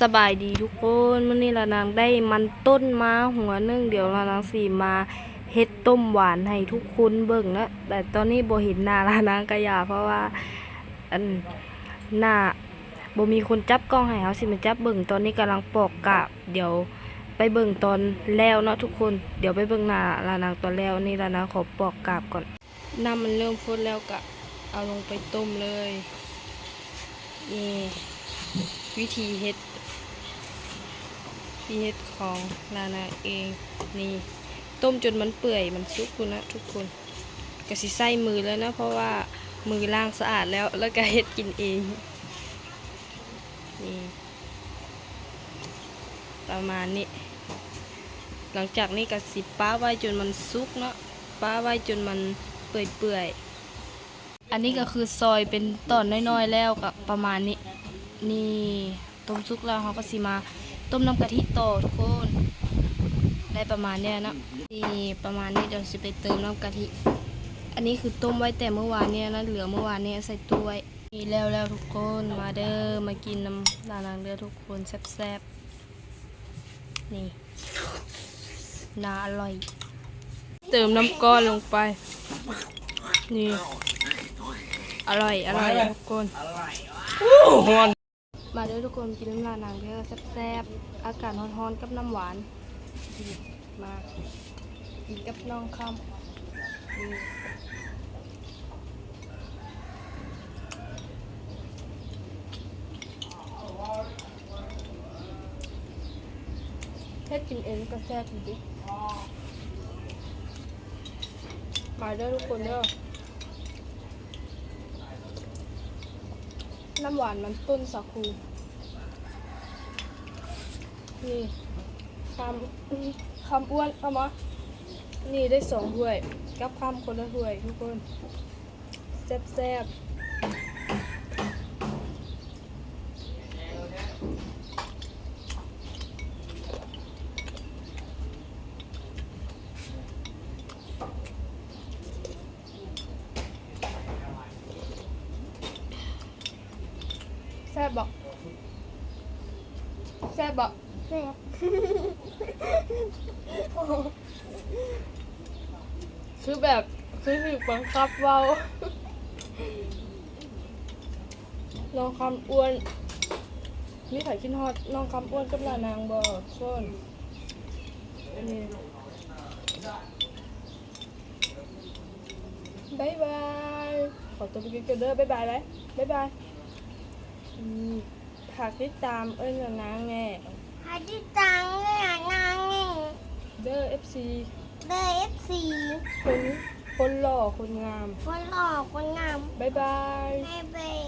สบายดีทุกคนมื้อนี้ละนางได้มันต้นมาหัวนึงเดี๋ยวละนางสิมาเฮ็ดต้มหวานให้ทุกคนเบิ่งนะแต่ตอนนี้บ่เห็นหน้าละนางก็อย่าเพราะว่าอันหน้าบ่มีคนจับกล้องให้เฮาสิมาจับเบิ่งตอนนี้กำลังปอกกาบเดี๋ยวไปเบิ่งตอนแล้วเนาะทุกคนเดี๋ยวไปเบิ่งหน้าละนางตอนแล้วนี่ละนางขอปอกกาบก่อนน้ำมันเริ่มฟดแล้วก็เอาลงไปต้มเลยนี่วิธีเฮ็ดของลานาเองนี่ต้มจนมันเปื่อยมันสุกคุณนะทุกคนก็สิใส่มือแล้วนะเพราะว่ามือล้างสะอาดแล้วก็เฮ็ดกินเองนี่ประมาณนี้หลังจากนี้ก็สิป้าไว้จนมันสุกเนาะป้าไว้จนมันเปื่อยอันนี้ก็คือซอยเป็นตอนน้อยๆแล้วก็ประมาณนี้นี่ต้มสุกแล้วเขาก็สิมาต้มน้ำกะทิต่อทุกคนได้ประมาณเนี้ยนะนี่ประมาณนี้เดี๋ยวจะไปเติมน้ำกะทิอันนี้คือต้มไว้แต่เมื่อวานเนี่ยนะเหลือเมื่อวานเนี่ยใส่ตู้ไว้นี่แล้วทุกคนมาเด้อมากินน้ำลานางเด้อทุกคนแซ่บๆนี่น่าอร่อยเติมน้ำก้อนลงไปนี่อร่อยทุกคนมาเด้อทุกคนกินน้ำลานางเด้อแซ่บๆอากาศร้อนๆกับน้ำหวานมากินกับน้องคำแค่กินเองก็แซ่บจริงๆมาเด้อทุกคนเด้อน้ำหวานมันต้นสาคูนี่คำอ้วนเอามานี่ได้2 ถ้วยกับคำคนละถ้วยทุกคนแซ่บแซ่บบอกแซ่บบอกแซ่บคือแบบคือถูกบังคับเว้าน้องคำอ้วนนี่ไข่ขึ้นฮอดน้องคำอ้วนกับลานางบ่ส่วนนี่บ๊ายบายขอตัวไปกินกันเด้อบ๊ายบายเลยบ๊ายบายฝากติดตามนางแน่หาที่ตังเลยนางนี่เด้อ FC เบอร์FC คนหล่อคนงาม คนหล่อคนงามบ๊ายบายบ๊ายบาย